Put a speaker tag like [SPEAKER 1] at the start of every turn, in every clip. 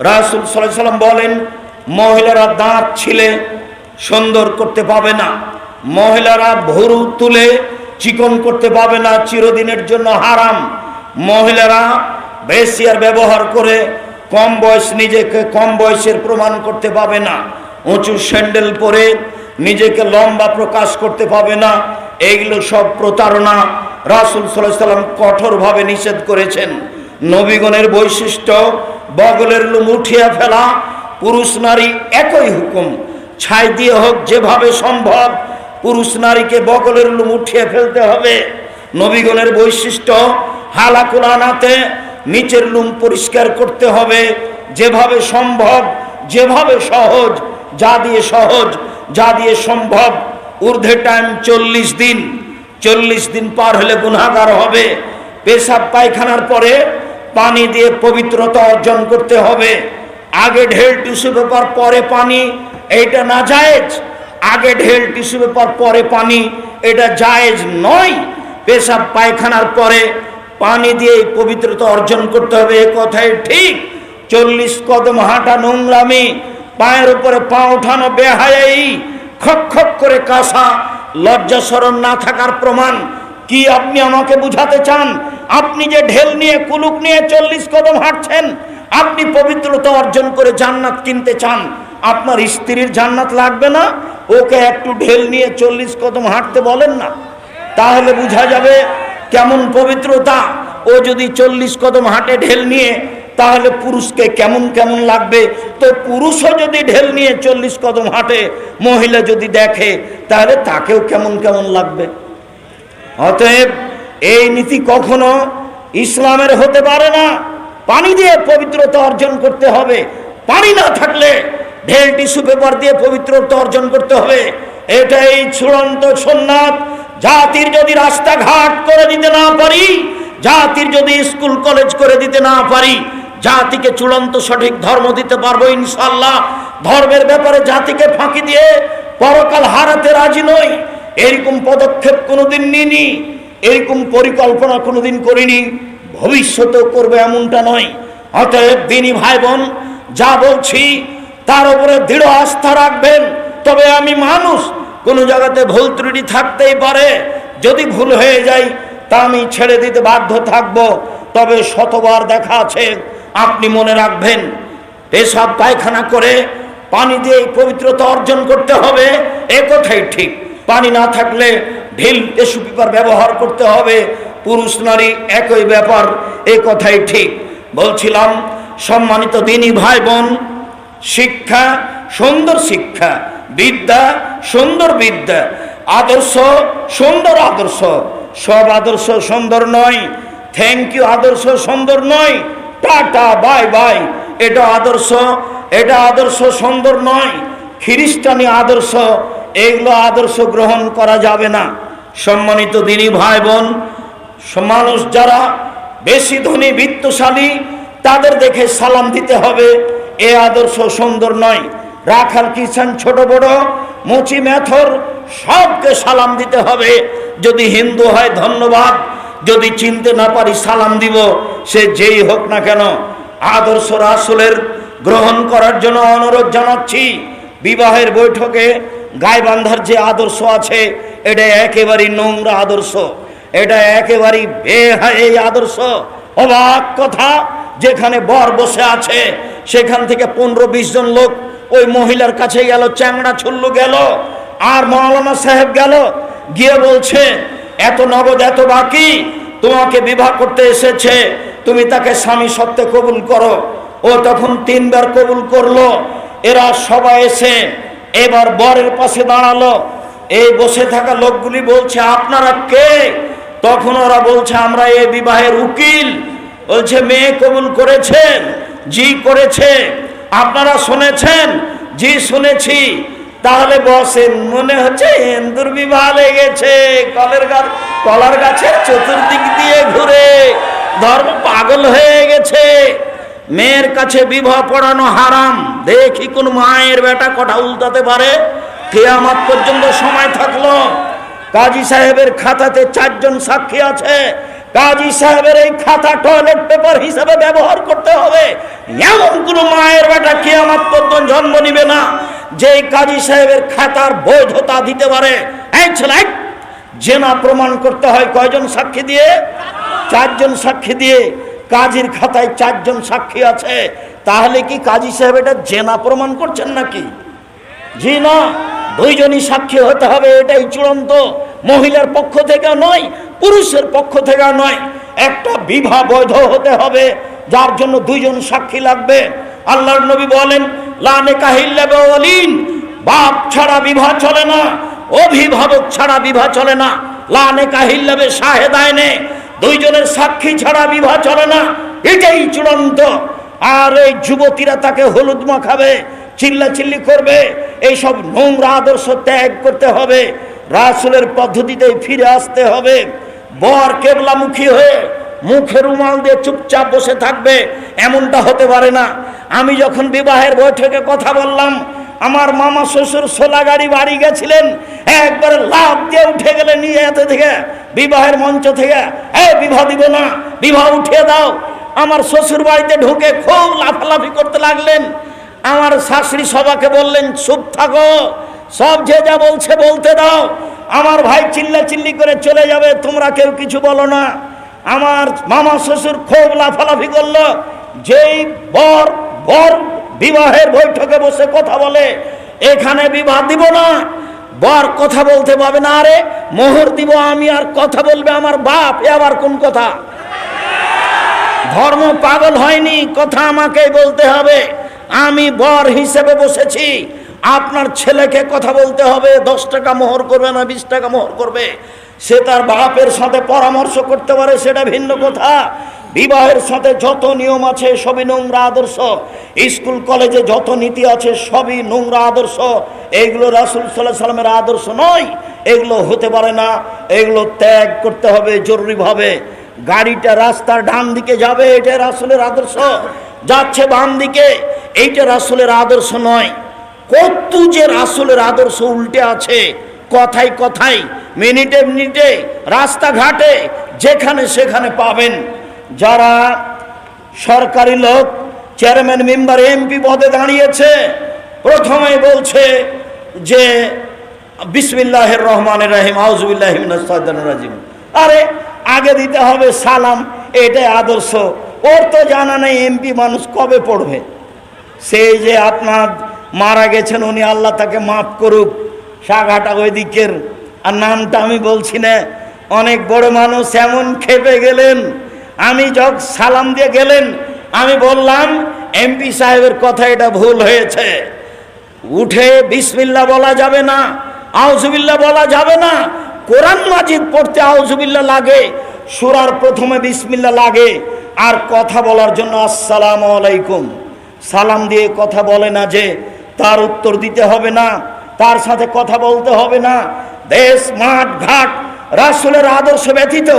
[SPEAKER 1] রাসূল সাল্লাল্লাহু আলাইহি ওয়াসাল্লাম বলেন, মহিলারা দাঁত ছিলে সুন্দর করতে পাবে না, মহিলারা ভুরু তুলে চিকন করতে পাবে না, চিরদিনের জন্য হারাম। মহিলারা বেশিয়ার ব্যবহার করে কম বয়স, নিজেকে কম বয়সের প্রমাণ করতে পাবে না, উঁচু স্যান্ডেল পরে নিজেকে লম্বা প্রকাশ করতে পাবে না। এইগুলো সব প্রতারণা। রাসূল সাল্লাল্লাহু আলাইহি ওয়াসাল্লাম কঠোরভাবে নিষেধ করেছেন। নবীগণের বৈশিষ্ট্য বগলের লোম উঠিয়ে ফেলা, পুরুষ নারী একই হুকুম, ছাই দিয়ে হোক যেভাবে সম্ভব পুরুষ নারীকে বগলের লোম উঠিয়ে ফেলতে হবে। নবীগণের বৈশিষ্ট্য হালাকুল আনাতে নিচের লোম পরিষ্কার করতে হবে, যেভাবে সম্ভব, যেভাবে সহজ, যা দিয়ে সম্ভব। ঊর্ধ্বে টাইম 40 দিন, 40 দিন পার হলে গুনাহগার হবে। পেশাব পায়খানার পরে পানি দিয়ে পবিত্রতা অর্জন করতে হবে। আগে ঢেল টিস্যু পেপার পরে পানি, এটা না জায়েজ। আগে ঢেল টিস্যু পেপার পরে পানি, এটা জায়েজ নয়। পেশাব পায়খানার পরে পানি দিয়ে পবিত্রতা অর্জন করতে হবে, এ কথাই ঠিক। 40 কদম হাঁটা নোংরামি, পায়ের উপরে পা ওঠানো বেহায়াই, খক খক করে কাশা লজ্জা শরম না থাকার প্রমাণ। কি আপনি আমাকে বুঝাতে চান? আপনি যে ঢেল নিয়ে কুলুক নিয়ে 40 কদম হাঁটছেন, আপনি পবিত্রতা অর্জন করে জান্নাত কিনতে চান। আপনার স্ত্রীর জান্নাত লাগবে না? ওকে একটু ঢেল নিয়ে 40 কদম হাঁটতে বলেন না, তাহলে বোঝা যাবে কেমন পবিত্রতা। ও যদি 40 কদম হাঁটে ঢেল নিয়ে, তাহলে পুরুষকে কেমন কেমন লাগবে। তো পুরুষও যদি ঢেল নিয়ে 40 কদম হাঁটে, মহিলা যদি দেখে, তাহলে তাকেও কেমন কেমন লাগবে। অতএব এই নীতি কখনো ইসলামের হতে পারে না। পানি দিয়ে পবিত্রতা অর্জন করতে হবে, পানি না থাকলে ঢেল টিস্যু পেপার দিয়ে পবিত্রতা অর্জন করতে হবে। এটাই চূড়ান্ত সুন্নাত। জাতির যদি রাস্তাঘাট করে দিতে না পারি, জাতির যদি স্কুল কলেজ করে দিতে না পারি, জাতিকে চূড়ান্ত সঠিক ধর্ম দিতে পারবো ইনশাআল্লাহ। ধর্মের ব্যাপারে জাতিকে ফাঁকি দিয়ে পরকাল হারাতে রাজি নই। এরকম পদক্ষেপ কোনোদিন নিইনি, এরকম পরিকল্পনা কোনোদিন করিনি, ভবিষ্যতেও করবে এমনটা নয়। অতএব দিনী ভাই বোন, যা বলছি তার উপরে দৃঢ় আস্থা রাখবেন। তবে আমি মানুষ, কোনো জায়গাতে ভুল ত্রুটি থাকতেই পারে। যদি ভুল হয়ে যায় তা আমি ছেড়ে দিতে বাধ্য থাকব। তবে শতবার দেখা আছে, আপনি মনে রাখবেন, পেশাব পায়খানা করে পানি দিয়ে পবিত্রতা অর্জন করতে হবে, এ কথাই ঠিক। পানি না থাকলে ঢিল টিস্যু পেপার ব্যবহার করতে হবে, পুরুষ নারী একই ব্যাপার, এ কথাই ঠিক। বলছিলাম, সম্মানিত দিনী ভাই বোন, শিক্ষা সুন্দর শিক্ষা, বিদ্যা সুন্দর বিদ্যা, আদর্শ সুন্দর আদর্শ। সব আদর্শ সুন্দর নয়। থ্যাংক ইউ আদর্শ সুন্দর নয়, টাটা বাই বাই, এটা আদর্শ সুন্দর নয়। খ্রিস্টানি আদর্শ, এগুলো আদর্শ গ্রহণ করা যাবে না। সম্মানিত দিনী ভাই বোন, মানুষ যারা বেশি ধনী বিত্তশালী, তাদের দেখে সালাম দিতে হবে, এ আদর্শ সুন্দর নয়। রাখাল কিষান, ছোট বড়, মুচি মেথর, সবকে সালাম দিতে হবে। যদি হিন্দু হয় ধন্যবাদ, যদি চিনতে না পারি সালাম দিব, সে যেই হোক না কেন। আদর্শ রাসূলের গ্রহণ করার জন্য অনুরোধ জানাচ্ছি। বিবাহের বৈঠকে গায়ে বাঁধার যে আদর্শ আছে, এটা একেবারেই নোংরা আদর্শ, এটা একেবারেই বেহায়া আদর্শ। অবাক কথা, যেখানে বর বসে আছে সেখান থেকে 15-20 জন লোক ওই মহিলার কাছে গেল, চ্যাংড়া ছুল্লু গেল, আর মাওলানা সাহেব গেল, গিয়ে বলছে এত নগদ এত বাকি, তোমাকে বিবাহ করতে এসেছে, তুমি তাকে স্বামী সত্ত্বে কবুল করো। ও তখন 3 বার কবুল করলো। এরা সবাই এসে এবার বরের পাশে দাঁড়ালো। এই বসে থাকা লোকগুলি বলছে, আপনারা কে? তখন ওরা বলছে, আমরা এই বিবাহের উকিল। বলছে, মেয়ে কবুল করেছেন? জি করেছে। আপনারা শুনেছেন? জি শুনেছি। তাহলে বসেন, মনে হচ্ছে হিন্দুর বিবাহ লেগেছে, কলার গাছের চতুর্দিক দিয়ে ঘুরে ধর্ম পাগল হয়ে গেছে। মেয়ের কাছে বিবাহ পড়ানো হারাম। দেখি কোন মায়ের বেটা কটা উল্টাতে পারে। কিয়ামত পর্যন্ত সময় থাকলো। কাজী সাহেবের খাতাতে 4 জন সাক্ষী আছে, কাজী সাহেবের এই খাতা টয়লেট পেপার হিসেবে ব্যবহার করতে হবে। এমন কোন মায়ের বেটা কিয়ামত পর্যন্ত জন্ম নিবে না যে কাজী সাহেবের খাতার বৈধতা দিতে পারে। এই ছেলে, জেনা প্রমাণ করতে হয় কয়জন সাক্ষী দিয়ে? 4 জন সাক্ষী দিয়ে। কাজীর খাতায় 4 জন সাক্ষী আছে, তাহলে কি কাজী সাহেব এটা জেনা প্রমাণ করছেন নাকি? জি না, 2 জনই সাক্ষী হতে হবে, এটাই চূড়ান্ত। মহিলার পক্ষ থেকে নয়, পুরুষের পক্ষ থেকে নয়। একটা বিবাহ বৈধ হতে হবে, যার জন্য 2 জন সাক্ষী লাগবে। আল্লাহর নবী বলেন, লা নিকাহা ইল্লা বিওয়ালিন, বাপ ছাড়া বিবাহ চলে না, অভিভাবক ছাড়া বিবাহ চলে না। লা নিকাহা ইল্লা বিশাহিদাইনে, 2 জনের সাক্ষী ছাড়া বিবাহ চলে না, এটাই চূড়ান্ত। আর এই যুবতীরা তাকে হলুদ মাখাবে, চিল্লাচিল্লি করবে, এইসব নোংরা আদর্শ ত্যাগ করতে হবে, রাসূলের পদ্ধতিতে ফিরে আসতে হবে। বর কেবলামুখী হয়ে মুখে রুমাল দিয়ে চুপচাপ বসে থাকবে, এমনটা হতে পারে না। আমি যখন বিবাহের বৈঠকে কথা বললাম, আমার মামা শ্বশুর সোলা গাড়ি বাড়ি গেছিলেন, একবারে লাফ দিয়ে উঠে গেলেন নিয়ে এতে থেকে বিবাহের মঞ্চ থেকে, এই বিবাহ দিব না, বিবাহ উঠিয়ে দাও। আমার শ্বশুর বাড়িতে ঢুকে খুব লাফালাফি করতে লাগলেন। আমার শাশুড়ি সবাকে বললেন, চুপ থাকো, সব যে যা বলছে বলতে দাও। আমার ভাই চিল্লাচিল্লি করে চলে যাবে, তোমরা কেউ কিছু বলো না। আমার মামা শ্বশুর খুব লাফালাফি করলো। যেই বর বিবাহের বৈঠকে বসে কথা বলে, এখানে বিবাহ দিব না, বর কথা বলতে পারবে না, আরে মোহর দিব আমি আর কথা বলবে আমার বাপ, এ আবার কোন কথা? ধর্ম পাগল হয়নি, কথা আমাকেই বলতে হবে। আমি বর হিসেবে বসেছি, আপনার ছেলেকে কথা বলতে হবে। 10 টাকা মোহর করবে না 20 টাকা মোহর করবে, সে তার বাপের সাথে পরামর্শ করতে পারে, সেটা ভিন্ন কথা। বিবাহের সাথে যত নিয়ম আছে সবই নোংরা আদর্শ, স্কুল কলেজে যত নীতি আছে সবই নোংরা আদর্শ। এগুলো রাসূল সাল্লাল্লাহু আলাইহি সাল্লামের আদর্শ নয়, এগুলো হতে পারে না, এগুলো ত্যাগ করতে হবে জরুরিভাবে। গাড়িটা রাস্তার ডান দিকে যাবে, এটা রাসূলের আদর্শ, যাচ্ছে বাম দিকে, এইটা রাসূলের আদর্শ নয়। কত যে রাসূলের আদর্শ উল্টে আছে, কথায় কথায়, মিনিটে মিনিটে, রাস্তাঘাটে, যেখানে সেখানে পাবেন। যারা সরকারি লোক, চেয়ারম্যান, মেম্বার, এমপি পদে দাঁড়িয়েছে, প্রথমে বলছে যে বিসমিল্লাহির রহমানির রহিম, আউযু বিল্লাহি মিনাশ শাইতানির রাজিম। আরে আগে দিতে হবে সালাম, এটাই আদর্শ। ওর তো জানা নেই এমপি মানুষ কবে পড়বে। সেই যে আপনার মারা গেছেন, উনি আল্লাহ তাকে মাফ করুক, সাগাটা ওই দিকের, আর নামটা আমি বলছি না। অনেক বড় মানুষ এমন খেপে গেলেন, আমি যখন সালাম দিয়ে গেলেন, আমি বললাম এমপি সাহেবের কথা এটা ভুল হয়েছে, উঠে বিসমিল্লাহ বলা যাবে না, আউযুবিল্লাহ বলা যাবে না। কোরআন মাজিদ পড়তে আউযুবিল্লাহ লাগে, সূরার প্রথমে বিসমিল্লাহ লাগে, আর কথা বলার জন্য আসসালামু আলাইকুম সালাম দিয়ে কথা বলে না যে তার উত্তর দিতে হবে না, তার সাথে কথা বলতে হবে না। দেশ, মাঠ, ঘাট রাসূলের আদর্শ ব্যতীত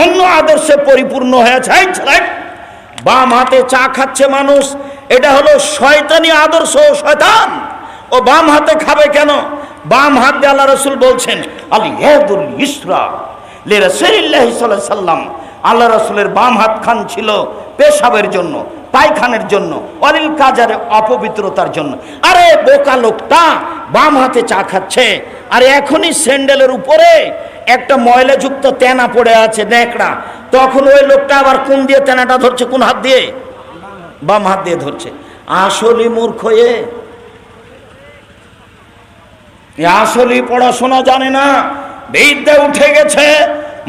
[SPEAKER 1] অন্য আদর্শে পরিপূর্ণ হয়েছে। বাম হাতে চা খাচ্ছে মানুষ, এটা হলো শয়তানি আদর্শ, শয়তান। ও বাম হাতে খাবে কেন? বাম হাত দিয়ে আল্লাহ রাসূল বলছেন আল ইয়াদুল ইসরা লি রাসূলিল্লাহি সাল্লাল্লাহু আলাইহি সাল্লাম। আল্লাহ রাসূলের বাম হাত খান ছিল পেশাবের জন্য, পায়খানের জন্য, অলিল কাজারে অপবিত্রতার জন্য। আরে বোকা লোকটা, বাম হাতে চা খাচ্ছে, আর এখনই স্যান্ডেলের উপরে একটা ময়লাযুক্ত তেনা পড়ে আছে ন্যাকড়া, তখন ওই লোকটা আবার কোন দিয়ে তেনাটা ধরছে? কোন হাত দিয়ে? বাম হাত দিয়ে ধরছে। আসলে মূর্খ, আসলে পড়াশোনা জানে না, বিদ্যা উঠে গেছে,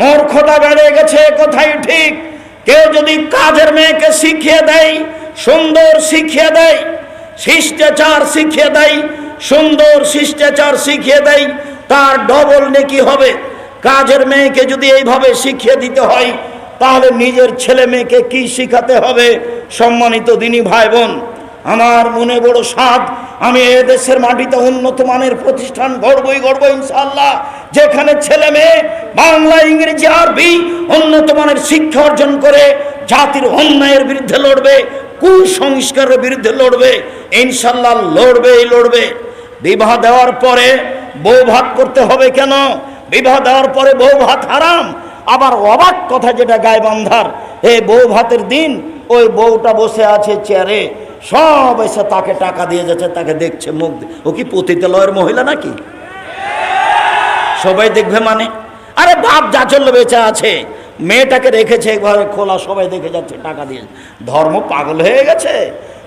[SPEAKER 1] মূর্খতা বেড়ে গেছে, কথাই ঠিক। কেউ যদি কাজের মেয়েকে শিখিয়ে দেয়, সুন্দর শিখিয়ে দেয়, শিষ্টাচার শিখিয়ে দেয়, সুন্দর শিষ্টাচার শিখিয়ে দেয়, তার ডবল নেকি হবে। কাজের মেয়েকে যদি এইভাবে শিখিয়ে দিতে হয়, তাহলে নিজের ছেলে মেয়েকে কি শিখাতে হবে? সম্মানিত দিনী ভাই বোন, আমার মনে বড় সাধ, আমি এদেশের মাটিতে উন্নত মানের প্রতিষ্ঠান গড়বই ইনশাআল্লাহ, যেখানে ছেলে মেয়ে বাংলা, ইংরেজি, আরবি উন্নত মানের শিক্ষা অর্জন করে জাতির অন্যায়ের বিরুদ্ধে লড়বে, কুসংস্কারের বিরুদ্ধে লড়বে, ইনশাআল্লাহ লড়বে। বিবাহ দেওয়ার পরে বউ ভাত করতে হবে কেন? বিবাহ দেওয়ার পরে বউ ভাত হারাম। আবার অবাক কথা যেটা গাইবান্ধার, এই বউ ভাতের দিন ওই বউটা বসে আছে চেয়ারে, সব এসে তাকে টাকা দিয়ে যাচ্ছে, তাকে দেখছে মুখ। ও কি পতিতালয়ের মহিলা নাকি? সবাই দেখবে মানে? আরে বাপ যা চললো বেঁচে আছে, মেয়েটাকে রেখেছে একবার খোলা, সবাই দেখে যাচ্ছে, টাকা দিয়ে। ধর্ম পাগল হয়ে গেছে।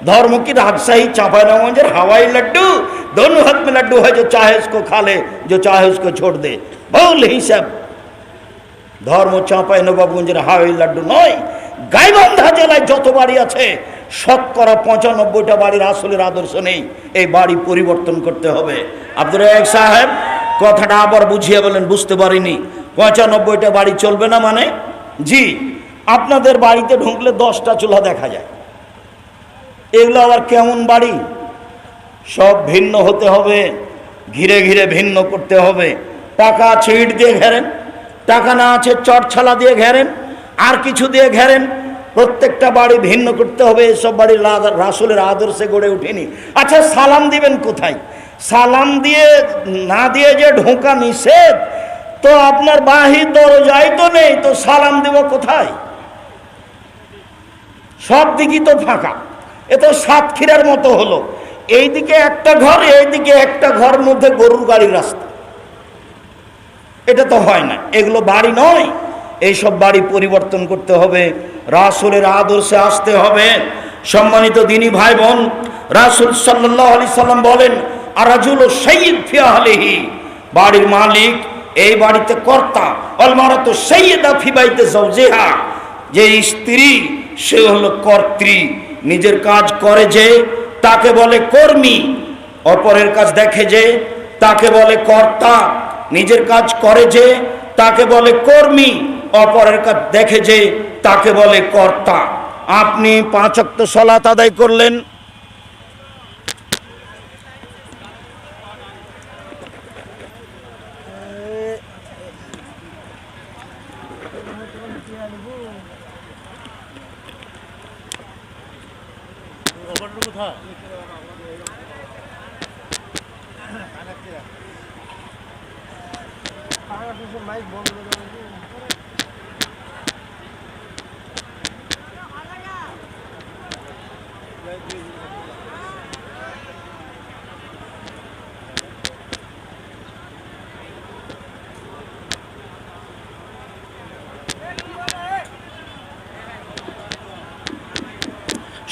[SPEAKER 1] धर्म की राजशाही चांपाइनगंज हवाई लड्डू, दोनों हाथ में लड्डू है, जो चाहे उसको खा ले, जो चाहे उसको छोड़ दे। बोल ही सब धर्म चांपाइनगंज हावाई लड्डू नय। गाईबान्धा জেলায় যত বাড়ি আছে শতকরা 95টা বাড়ির আসলের আদর্শ নেই। এই বাড়ি পরিবর্তন করতে হবে। আব্দুর রাজ্জাক সাহেব কথাটা আবার বুঝিয়ে বলেন, বুঝতে পারিনি। 95টা বাড়ি চলবে না মানে? জি, আপনাদের বাড়িতে ঢুকলে 10টা চুলা দেখা যায়। এগুলো আবার কেমন বাড়ি? সব ভিন্ন হতে হবে, ঘিরে ঘিরে ভিন্ন করতে হবে। টাকা আছে ইট দিয়ে ঘেরেন, টাকা না আছে চটছালা দিয়ে ঘেরেন, আর কিছু দিয়ে ঘেরেন, প্রত্যেকটা বাড়ি ভিন্ন করতে হবে। এসব বাড়ির রাসূলের আদর্শে গড়ে ওঠেনি। আচ্ছা, সালাম দিবেন কোথায়? সালাম দিয়ে না দিয়ে যে ঢোকা নিষেধ, তো আপনার বাহির দরজাই তো নেই, তো সালাম দেব কোথায়? সব দিকই তো ফাঁকা। এ তো সাতক্ষীরার মতো হলো, এইদিকে একটা ঘর, এইদিকে একটা ঘর, মধ্যে গরুর গাড়ির রাস্তা। এটা তো হয় না, এগুলো বাড়ি নয়। এইসব বাড়ি পরিবর্তন করতে হবে, রাসূলের আদর্শে আসতে হবে। সম্মানিত দিনী ভাই বোন, রাসূল সাল্লাল্লাহু আলাইহি সাল্লাম বলেন, আরাজুলু সাইয়্যিদ ফি আহলিহি, বাড়ির মালিক এই বাড়িতে কর্তা। আল মারাতু সাইয়্যিদা ফি বাইতি যাওজিহা, যে স্ত্রী সে হলো কর্ত্রী। নিজের কাজ করে যে তাকে বলে কর্মী, অপরের কাজ দেখে যে তাকে বলে কর্তা। নিজের কাজ করে যে তাকে বলে কর্মী, অপরের কাজ দেখে যে তাকে বলে কর্তা। আপনি 5 ওয়াক্ত সালাত আদায় করলেন,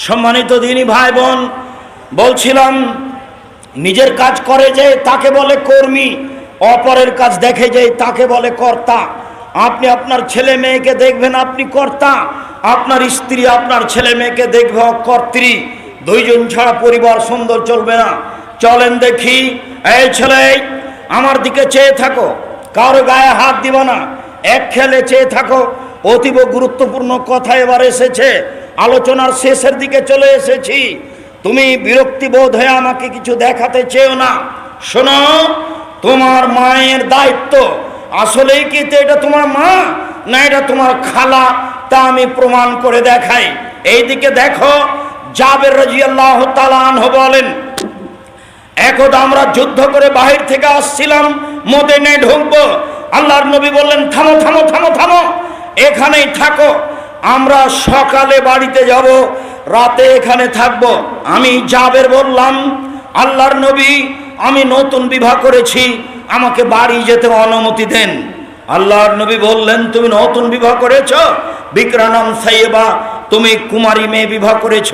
[SPEAKER 1] সম্মানিত দিনী ভাই বোন, বলছিলাম নিজের কাজ করে যে তাকে বলে কর্মী, অপরের কাজ দেখে যে তাকে বলে কর্তা। আপনি আপনার ছেলে মেয়েকে দেখবেন আপনি কর্তা, আপনার স্ত্রী আপনার ছেলে মেয়েকে দেখবে কর্ত্রী। দুইজন ছাড়া পরিবার সুন্দর চলবে না। চলেন দেখি, এই ছেলে আমার দিকে চেয়ে থাকো, কারো গায়ে হাত দিব না, এক খেলে চেয়ে থাকো। অতীব গুরুত্বপূর্ণ কথা এবার এসেছে, আলোচনার শেষের দিকে চলে এসেছি। তুমি বিরক্তি বোধ হয়ে আমাকে কিছু দেখাতে চেও না। শোনো, তোমার মায়ের দায়িত্ব, আসলেই কি এটা তোমার মা না এটা তোমার খালা, তা আমি প্রমাণ করে দেখাই। এইদিকে দেখো, জাবের রাদিয়াল্লাহু তাআলা আনহু বলেন, একদা আমরা যুদ্ধ করে বাহির থেকে আসছিলাম, মদিনায় ঢুকবো। আল্লাহর নবী বললেন, থামো থামো থামো থামো, এখানেই থাকো, আমরা সকালে বাড়িতে যাব, রাতে এখানে থাকব। আমি জাবের বললাম, আল্লাহর নবী আমি নতুন বিবাহ করেছি, আমাকে বাড়ি যেতে অনুমতি দেন। আল্লাহর নবী বললেন, তুমি নতুন বিবাহ করেছ? বিকরানাম সাইয়্যিবা, তুমি কুমারী মেয়ে বিবাহ করেছ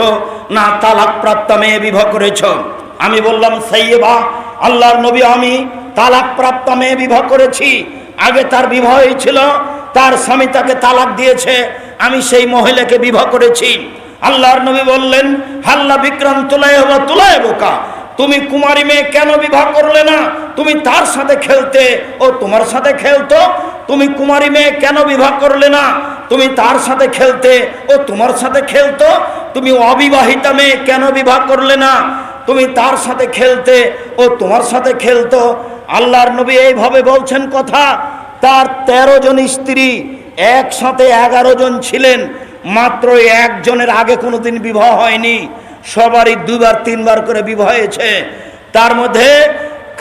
[SPEAKER 1] না তালাক প্রাপ্ত মেয়ে বিবাহ করেছ? আমি বললাম সাইয়্যিবা। আল্লাহর নবী, আমি তালাক প্রাপ্ত মেয়ে বিবাহ করেছি। আগে তার বিবাহ হয়েছিল, তার স্বামী তাকে তালাক দিয়েছে, আমি সেই মহিলাকে বিবাহ করেছি। আল্লাহর নবী বললেন, হাল্লা বিক্রাম তুলায় বোকা, তুমি কুমারী মেয়ে কেন বিবাহ করলে না? তুমি তার সাথে খেলতে, ও তোমার সাথে খেলতো। তুমি কুমারী মেয়ে কেন বিবাহ করলে না? তুমি তার সাথে খেলতে, ও তোমার সাথে খেলতো। তুমি অবিবাহিতা মেয়ে কেন বিবাহ করলে না? তুমি তার সাথে খেলতে, ও তোমার সাথে খেলতো। আল্লাহর নবী এইভাবে বলছেন কথা। তার 13 জন স্ত্রী, একসাথে 11 জন ছিলেন, মাত্র একজনের আগে কোনোদিন বিবাহ হয়নি, সবারই 2-3 করে বিবাহ হয়েছে। তার মধ্যে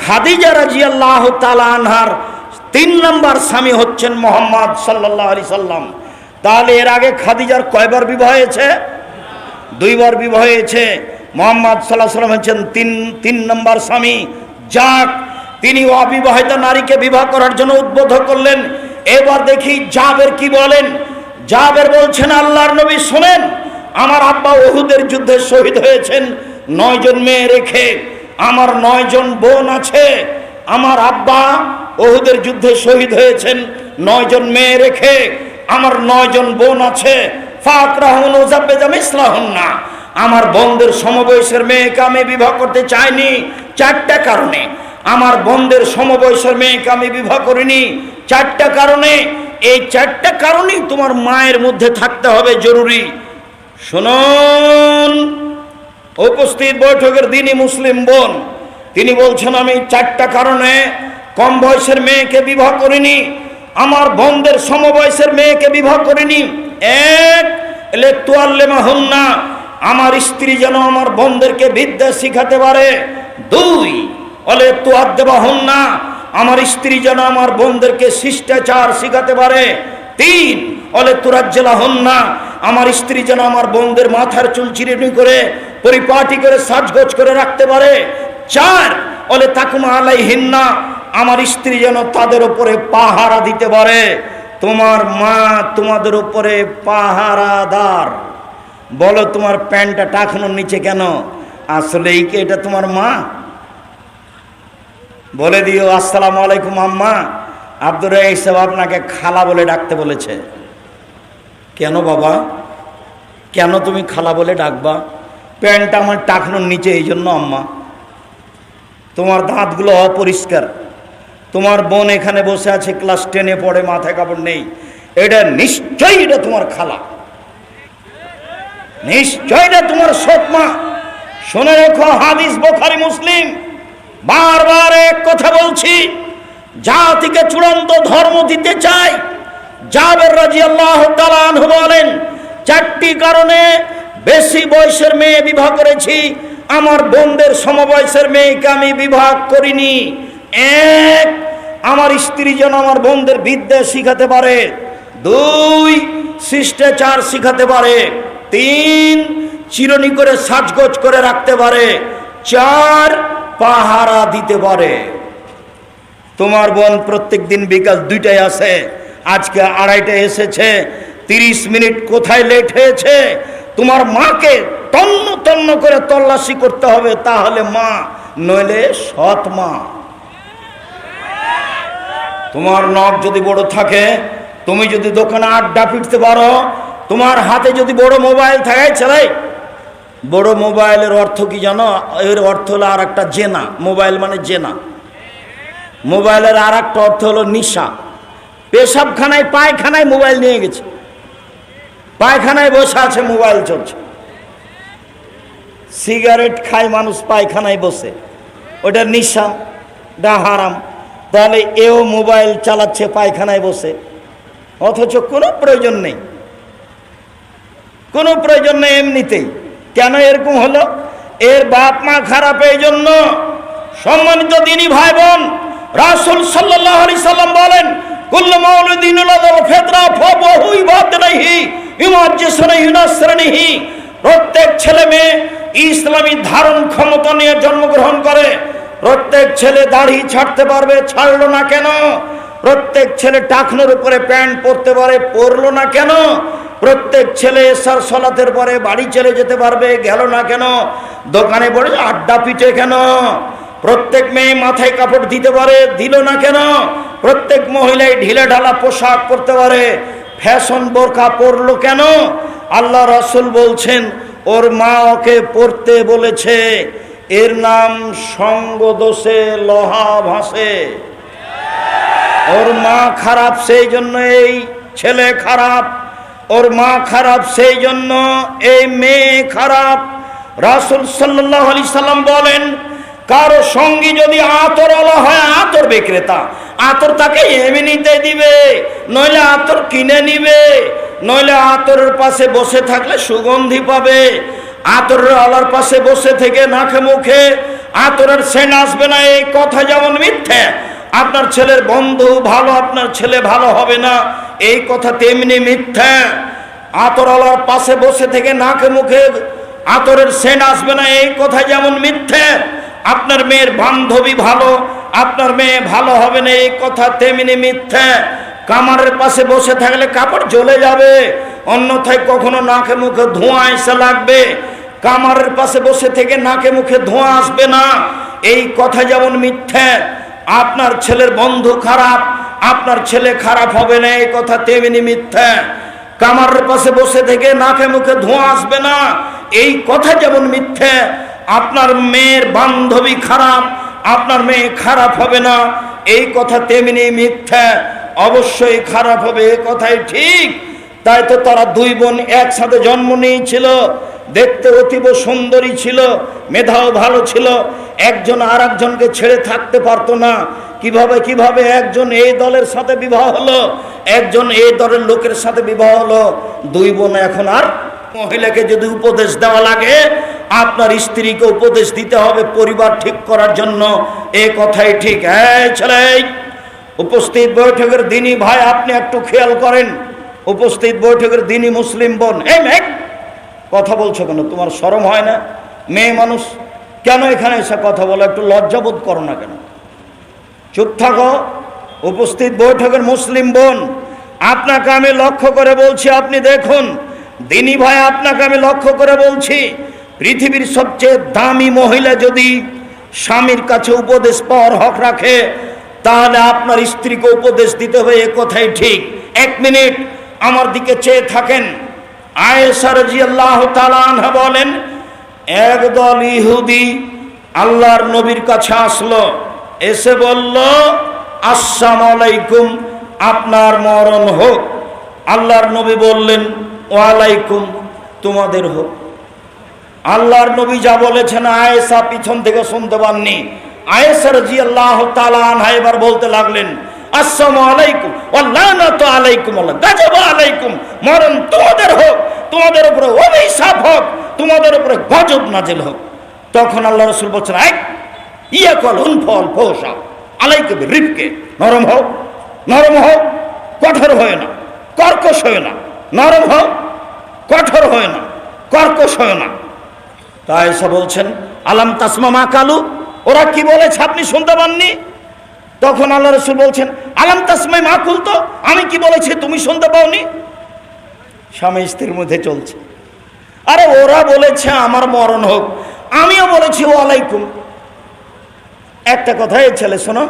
[SPEAKER 1] খাদিজা রাদিয়াল্লাহু তাআলা আনহার 3 নম্বর স্বামী হচ্ছেন মুহাম্মদ সাল্লাল্লাহু আলাইহি সাল্লাম। তাহলে এর আগে খাদিজার কয়বার বিবাহ হয়েছে? 2 বার বিবাহ হয়েছে। মুহাম্মদ সাল্লাল্লাহু আলাইহি সাল্লাম হচ্ছেন তিন নম্বর স্বামী। যাক, তিনি অবিবাহিত নারীকে বিবাহ করার জন্য উদ্বুদ্ধ করলেন। এবার দেখি জাবের কি বলেন। জাবের বলছেন, আল্লাহর নবী শুনেন, আমার আব্বা উহুদের যুদ্ধে শহীদ হয়েছেন 9 জন মেয়ে রেখে। আমার 9 জন বোন আছে। আমার আব্বা উহুদের যুদ্ধে শহীদ হয়েছেন 9 জন মেয়ে রেখে। আমার 9 জন বোন আছে। ফাকরাহুন ওয়াজাব্বাজা মিসলাহুন্না, আমার বোনদের সমবয়সের মেয়েকে আমি বিবাহ করতে চাইনি 4টা কারণে। আমার বোনদের সমবয়সের মেয়েকে আমি বিবাহ করিনি 4টা কারণে। এই 4টা কারণেই তোমার মায়ের মধ্যে থাকতে হবে জরুরি। শুনুন, উপস্থিত বৈঠকের দিনই মুসলিম বোন, তিনি বলছেন, আমি 4টা কারণে কম বয়সের মেয়েকে বিবাহ করিনি, আমার বোনদের সমবয়সের মেয়েকে বিবাহ করিনি। 1, লিতুআল্লিমাহুন্না, আমার স্ত্রী যেন আমার বোনদেরকে বিদ্যা শিখাতে পারে। 2, লিতুআদ্দিবাহুন্না, আমার স্ত্রী যেন আমার বোনদেরকে শিষ্টাচার শিখাতে পারে। 3, লিতুরাজ্জিলাহুন্না, আমার স্ত্রী যেন আমার বোনদের মাথার চুল চিরুনি করে পরিপাটি করে সাজগোজ করে রাখতে পারে। 4, লিতাকুমা আলাইহিন্না, আমার স্ত্রী যেন তাদের উপরে পাহারা দিতে পারে। তোমার মা তোমাদের উপরে পাহারাদার। বলো, তোমার প্যান্টটা টাকানোর নিচে কেন? আসলেই কি এটা তোমার মা? বলে দিও, আসসালামু আলাইকুম আম্মা, আব্দুর রাজ্জাক সাহেব আপনাকে খালা বলে ডাকতে বলেছে। কেন বাবা, কেন তুমি খালা বলে ডাকবা? প্যান্টটা আমার টাকানোর নিচে, এই জন্য আম্মা। তোমার দাঁতগুলো অপরিষ্কার। তোমার বোন এখানে বসে আছে, ক্লাস 10-এ পড়ে, মাথায় কাপড় নেই। এটা নিশ্চয়ই এটা তোমার খালা, নিশ্চয়ই এটা তোমার সৎ মা। শুনে রেখো, হাদিস বুখারী মুসলিম। বারবার এক কথা বলছি, জাতিকে চূড়ান্ত ধর্ম দিতে চাই। জাবের রাদিয়াল্লাহু তাআলা আনহু বলেন, 4টি কারণে বেশি বয়সের মেয়ে বিবাহ করেছি, আমার বোনদের সমবয়সের মেয়েকে আমি বিবাহ করিনি। 1, আমার স্ত্রী যেন আমার বোনদের বিদ্যা শিখাতে পারে। 2, শিষ্টাচার শিখাতে পারে। 3, চিরুনি করে সাজগোজ করে রাখতে পারে। 4, পাহারা দিতে পারে। তোমার বোন প্রত্যেক দিন বিকাল 2টায় আসে, আজকে 2:30টায় এসেছে। 30 মিনিট কোথায় লেট হয়েছে? তোমার মাকে তন্ন তন্ন করে তল্লাশি করতে হবে, তাহলে মা, নইলে সৎ মা। তোমার নখ যদি বড় থাকে, তুমি যদি দোকানে আড্ডা পিটতে পারো, তোমার হাতে যদি বড় মোবাইল থাকে, ছেলে, বড় মোবাইলের অর্থ কি জানো? এর অর্থ হলো আর একটা জেনা। মোবাইল মানে জেনা। মোবাইলের আর একটা অর্থ হলো নিশা। পেশাবখানায় পায়খানায় মোবাইল নিয়ে গেছে, পায়খানায় বসে আছে, মোবাইল চলছে। সিগারেট খায় মানুষ পায়খানায় বসে, ওটা নিশা, এটা হারাম। তাহলে এও মোবাইল চালাচ্ছে পায়খানায় বসে, অথচ কোনো প্রয়োজন নেই, কোনো প্রয়োজন নেই এমনিতেই। কেন এরকম হলো? এর বাপ মা খারাপ। এই জন্য সম্মানিত দিনী ভাই বোন, রাসূল সাল্লাল্লাহু আলাইহি সাল্লাম বলেন, কুল্লু মাউলুদিন লাল ফিতরা ফাবহু ইবাদতিহি ইমাজ্জিসুনা ইউনাসরানিহি, প্রত্যেক ছেলে মেয়ে ইসলামী ধারণ ক্ষমতা নিয়ে জন্মগ্রহণ করে। প্রত্যেক ছেলে দাড়ি ছাড়তে পারবে, ছাড়লো না কেন? প্রত্যেক ছেলে টাকনোর উপরে প্যান্ট পরতে পারে, পরলো না কেন? প্রত্যেক ছেলে এশার সালাতের পরে বাড়ি চলে যেতে পারবে, গেল না কেন? দোকানে বসে আড্ডা পিটে কেন? প্রত্যেক মেয়ে মাথায় কাপড় দিতে পারে, দিল না কেন? প্রত্যেক মহিলাই ঢিলে ঢালা পোশাক পরতে পারে, ফ্যাশন বোরকা পরলো কেন? আল্লাহ রাসূল বলছেন, ওর মা ওকে পড়তে বলেছে, এর নাম সঙ্গ দোষে লোহা ভাসে। ওর মা খারাপ, সেই জন্য এই ছেলে খারাপ। ওর মা খারাপ, সেই জন্য এই মেয়ে খারাপ। রাসূল সাল্লাল্লাহু আলাইহি সাল্লাম বলেন, কারো সঙ্গী যদি আতরওয়ালা হয়, আতর বিক্রেতা, আতর তাকে এমনিতে দিবে, নইলে আতর কিনে নিবে, নইলে আতরের পাশে বসে থাকলে সুগন্ধি পাবে। আতরের আলার পাশে বসে থেকে নাকে মুখে আতরের সেন্ট আসবে না, এই কথা যেমন মিথ্যে, আপনার ছেলের বন্ধু ভালো, আপনার ছেলে ভালো হবে না, এই কথা তেমনি মিথ্যা। আতরওয়ালার পাশে বসে থেকে নাকে মুখে আতরের সেন্ট আসবে না, এই কথা যেমন মিথ্যে। আপনার মেয়ের বান্ধবী ভালো, আপনার মেয়ে ভালো হবে না, এই কথা তেমনি মিথ্যে। কামারের পাশে বসে থাকলে কাপড় জ্বলে যাবে, অন্যথায় কখনো নাকে মুখে ধোঁয়া এসে লাগবে। কামারের পাশে বসে থেকে নাকে মুখে ধোঁয়া আসবে না, এই কথা যেমন মিথ্যে। আপনার ছেলের বন্ধু খারাপ, আপনার ছেলে খারাপ হবে না, এই কথা তেমনি মিথ্যে। কামারের পাশে বসে থেকে নাকে মুখে ধোঁয়া আসবে না, এই কথা যেমন মিথ্যে। আপনার মেয়ের বান্ধবী খারাপ, আপনার মেয়ে খারাপ হবে না, এই কথা তেমনি মিথ্যে। অবশ্যই খারাপ হবে, এই কথাই ঠিক। তাই তো তারা দুই বোন একসাথে জন্ম নিয়েছিল, দেখতে অতীব সুন্দরী ছিল, মেধাও ভালো ছিল। একজন আর একজনকে ছেড়ে থাকতে পারতো না। কিভাবে একজন এই দলের সাথে বিবাহ হলো, একজন এই দলের লোকের সাথে বিবাহ হলো। দুই বোন এখন আর, মহিলাকে যদি উপদেশ দেওয়া লাগে, আপনার স্ত্রীকে উপদেশ দিতে হবে পরিবার ঠিক করার জন্য, এই কথাই ঠিক। এই ছেলে, উপস্থিত বৈঠকের দিনই ভাই আপনি একটু খেয়াল করেন, উপস্থিত বৈঠকের দিনই মুসলিম বোন, এই মেয়ে কথা বলছো কেন? তোমার শরম হয় না? মেয়ে মানুষ কেন এখানে এসে কথা বলো? একটু লজ্জাবোধ করো না কেন? চুপ থাকো। উপস্থিত বৈঠকের মুসলিম বোন, আপনাকে আমি লক্ষ্য করে বলছি, আপনি দেখুন। দিনী ভাই, আপনাকে আমি লক্ষ্য করে বলছি, পৃথিবীর সবচেয়ে দামি মহিলা যদি স্বামীর কাছে উপদেশ পাওয়ার হক রাখে, তাহলে আপনার স্ত্রীকে উপদেশ দিতে হবে, এ কথাই ঠিক। এক মিনিট আমার দিকে চেয়ে থাকেন। আয়েশা রাদিয়াল্লাহু তাআলা আনহা বলেন, একদল ইহুদি আল্লাহর নবীর কাছে আসলো, এসে বলল, আসসালামু আলাইকুম, আপনার মরণ হোক। আল্লাহর নবী বললেন, ওয়ালাইকুম, তোমাদের হোক। আল্লাহর নবী যা বলেছেন আয়েশা পিছন থেকে শুনতে পাননি। আয়েশা রাদিয়াল্লাহু তাআলা আনহা এবার বলতে লাগলেন, আসসালামু আলাইকুম ওয়া লানাতু আলাইকুম, গাজব আলাইকুম, মরণ তোমাদের হোক, তোমাদের উপরে অভিশাপ হোক, তোমাদের উপরে গজব নাজিল হোক। তখন আল্লাহ রাসূল বলছেন, ইয়াকুল উনফল ফোসা আলাইকুম রিফকে, নরম হও, নরম হও, কঠোর হয় না, কর্কশ হয় না, নরম হও, কঠোর হয় না, কর্কশ হয় না। তাই সব বলছেন, আলাম তাসমা মা কালু, ওরা কি বলেছে আপনি শুনতে পাননি? তখন আল্লাহ রাসূল বলছেন, আলাম তাসমা মা কুল, তো আমি কি বলেছি তুমি শুনতে পাওনি? স্বামী স্ত্রীর মধ্যে চলছে। আরে ওরা বলেছে আমার মরণ হোক, আমিও বলেছি ওয়ালাইকুম। একটা কথা, এই ছেলে শোনো,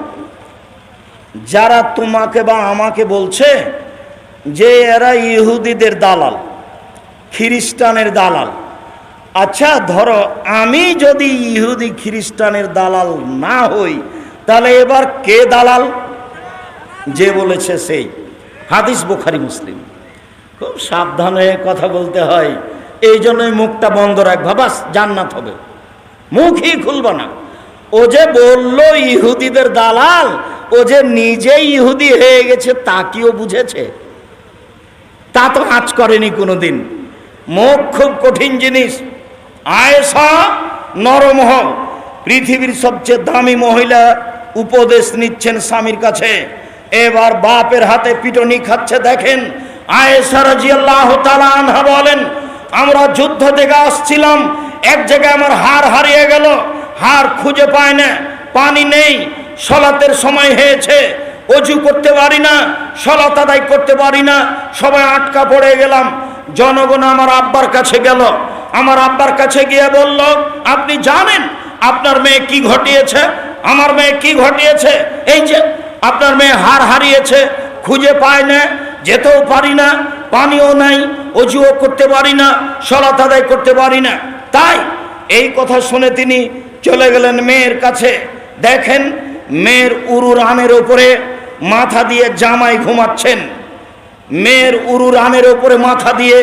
[SPEAKER 1] যারা তোমাকে বা আমাকে বলছে যে এরা ইহুদিদের দালাল, খ্রিস্টানের দালাল, আচ্ছা ধরো আমি যদি ইহুদি খ্রিস্টানের দালাল না হই, তাহলে এবার কে দালাল? যে বলেছে সেই। হাদিস বুখারী মুসলিম। খুব সাবধান হয়ে কথা বলতে হয়, এই জন্যই মুখটা বন্ধ রাখবা, বাস জান্নাত হবে, মুখই খুলবা না। ও যে বলল ইহুদিদের দালাল, ও যে নিজেই ইহুদি হয়ে গেছে তা কিও বুঝেছে? তা তো আঁচ করেনি কোনোদিন। মুখ খুব কঠিন জিনিস। আয়েশা, নরম হও। পৃথিবীর সবচেয়ে দামি মহিলা উপদেশ নিচ্ছেন স্বামীর কাছে, এবার বাপের হাতে পিটনি খাচ্ছে। দেখেন আয়েশা রাদিয়াল্লাহু তাআলা আনহা বলেন, আমরা যুদ্ধ থেকে আসছিলাম, এক জায়গায় আমার হার হারিয়ে গেল, হার খুঁজে পায় না, পানি নেই, সলাতের সময় হয়েছে, অজু করতে পারি না, সলাত আদায় করতে পারি না, সবাই আটকা পড়ে গেলাম। জনগণ আমার আব্বার কাছে গেল, আমার আব্বার কাছে গিয়ে বলল, আপনি জানেন আপনার মেয়ে কি ঘটিয়েছে? আমার মেয়ে কি ঘটিয়েছে? এই যে আপনার মেয়ে হার হারিয়েছে, খুঁজে পায় না, যেতেও পারি না, পানিও নাই, অজুও করতে পারি না, সলাত আদায় করতে পারি না। তাই এই কথা শুনে তিনি চলে গেলেন মেয়ের কাছে। দেখেন মেয়ের উরু রানের উপরে মাথা দিয়ে জামাই ঘুমাচ্ছেন, মেয়ের উরু রানের উপরে মাথা দিয়ে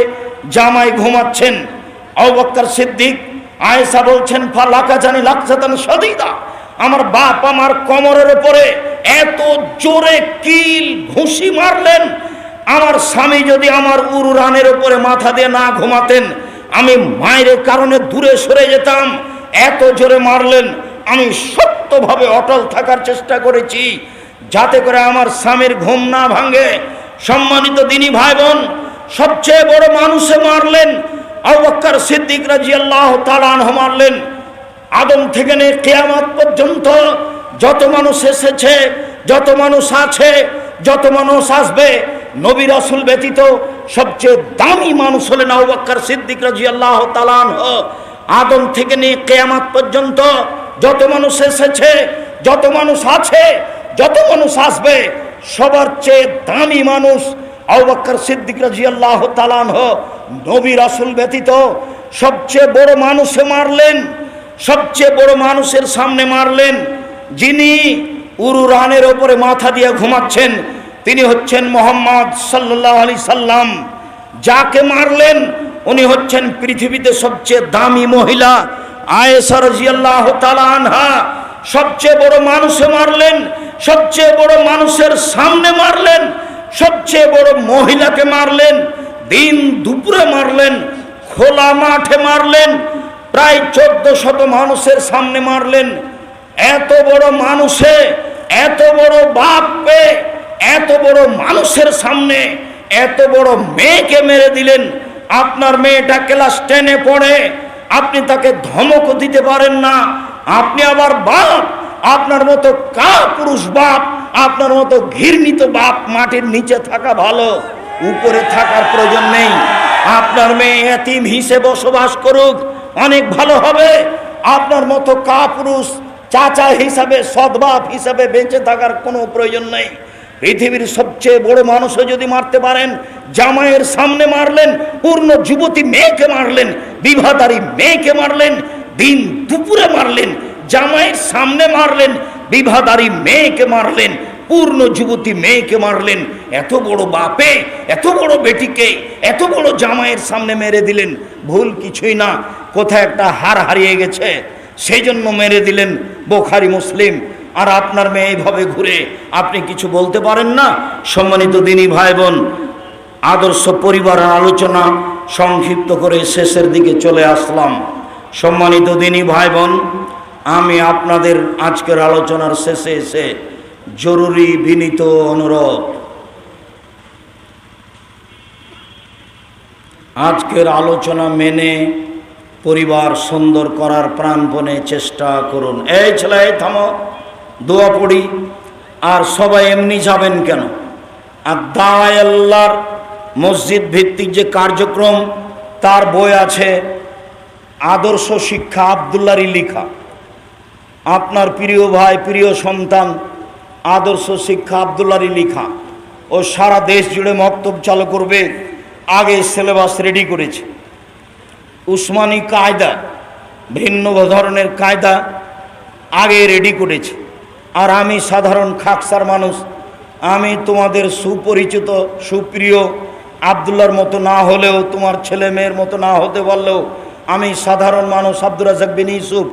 [SPEAKER 1] জামাই ঘুমাচ্ছেন। আবু বকর সিদ্দিক, আয়েশা বলছেন, ফালাকা জানি লাকসাতান শাদীদা, আমার বাপ আমার কোমরের উপরে এত জোরে কিল ঘুষি মারলেন, আমার স্বামী যদি আমার উরু রানের উপরে মাথা দিয়ে না ঘুমাতেন, আমি মায়ের কারণে দূরে সরে যেতাম। এত জোরে মারলেন, আমি সত্যভাবে অটল থাকার চেষ্টা করেছি, যাতে করে আমার স্বামীর ঘুম না ভাঙে। সম্মানিত দিনী ভাই বোন, সবচেয়ে বড় মানুষে মারলেন আবু বকর সিদ্দিক রাদিয়াল্লাহু তাআলা আনহু মারলেন। আদম থেকে নিয়ে কিয়ামত পর্যন্ত যত মানুষ এসেছে, যত মানুষ আছে, যত মানুষ আসবে, নবী রাসূল ব্যতীত সবচেয়ে দামি মানুষ হলেন আবু বকর সিদ্দিক রাদিয়াল্লাহু তাআলা আনহু। আদম থেকে নিয়ে কিয়ামত পর্যন্ত যত মানুষ এসেছে, যত মানুষ আছে, যত মানুষ আসবে, সবার চেয়ে দামি মানুষ আবু বকর সিদ্দিক রাদিয়াল্লাহু তাআলা আনহু। নবী রাসূল ব্যতীত সবচেয়ে বড় মানুষে মারলেন, সবচেয়ে বড় মানুষের সামনে মারলেন, যিনি উরুরানের ওপরে মাথা দিয়ে ঘুমাচ্ছেন, তিনি হচ্ছেন মুহাম্মদ সাল্লাল্লাহু আলাইহি সাল্লাম। যাকে মারলেন উনি হচ্ছেন পৃথিবীতে সবচেয়ে দামি মহিলা আয়েশা রাদিয়াল্লাহু তাআলা আনহা। সবচেয়ে বড় মানুষে মারলেন, সবচেয়ে বড় মানুষের সামনে মারলেন, সবচেয়ে বড় মহিলাকে মারলেন, দিন দুপুরে মারলেন, খোলা মাঠে মারলেন, প্রায় 1400 মানুষের সামনে মারলেন। এত বড় মানুষে, এত বড় বাপ পেয়ে, এত বড় মানুষের সামনে এত বড় মেয়েকে মেরে দিলেন। আপনার মেয়েটা ক্লাস 10-এ পড়ে, আপনি তাকে ধমকও দিতে পারেন না। আপনি আবার বাপ, আপনার মতো কাপুরুষ বাপ, আপনার মতো ঘৃণিত বাপ মাটির নিচে থাকা ভালো, উপরে থাকার প্রয়োজন নেই। আপনার মেয়ে এতিম হিসেবে বসবাস করুক, অনেক ভালো হবে। আপনার মতো কাপুরুষ চাচা হিসাবে, সৎবাপ হিসাবে বেঁচে থাকার কোনো প্রয়োজন নেই। পৃথিবীর সবচেয়ে বড় মানুষও যদি মারতে পারেন, জামাইয়ের সামনে মারলেন, পূর্ণ যুবতী মেয়েকে মারলেন, বিবাহদারী মেয়েকে মারলেন, দিন দুপুরে মারলেন, জামাইয়ের সামনে মারলেন, বিবাহদারী মেয়েকে মারলেন, পূর্ণ যুবতী মেয়েকে মারলেন। এত বড় বাপে এত বড় বেটিকে এত বড় জামাইয়ের সামনে মেরে দিলেন। ভুল কিছুই না, কোথায় একটা হার হারিয়ে গেছে, সেই জন্য মেরে দিলেন। বুখারী মুসলিম। আর আপনার মেয়ে এইভাবে ঘুরে আপনি কিছু বলতে পারেন না। সম্মানিত দিনী ভাই বোন, আদর্শ পরিবারের আলোচনা সংক্ষিপ্ত করে শেষের দিকে চলে আসলাম। সম্মানিত দিনী ভাই বোন, আমি আপনাদের আজকের আলোচনার শেষে এসে জরুরি বিনীত অনুরোধ, আজকের আলোচনা মেনে পরিবার সুন্দর করার প্রাণপণে চেষ্টা করুন। এই ছেলে থামো, দোয়া পড়ি। আর সবাই এমনি যাবেন কেন? আর দাওয়ায়ে আল্লাহর মসজিদ ভিত্তিক যে কার্যক্রম, তার বই আছে, আদর্শ শিক্ষা, আব্দুল্লাহরই লেখা। আপনার প্রিয় ভাই, প্রিয় সন্তান, আদর্শ শিক্ষা আব্দুল্লাহরই লেখা। ও সারা দেশ জুড়ে মক্তব চালু করবে, আগে সিলেবাস রেডি করেছে। উসমানী কায়দা, ভিন্ন ধরনের কায়দা আগে রেডি করেছে। আর আমি সাধারণ খাকসার মানুষ, আমি তোমাদের সুপরিচিত সুপ্রিয় আব্দুল্লাহর মতো না হলেও, তোমার ছেলে মেয়ের মতো না হতে পারলেও, আমি সাধারণ মানুষ আব্দুর রাজ্জাক বিন ইউসুফ।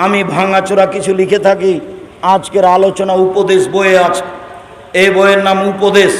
[SPEAKER 1] আমি ভাঙাচোরা কিছু লিখে থাকি। আজকের আলোচনা উপদেশ বইয়ে আছে, এই বইয়ের নাম উপদেশ।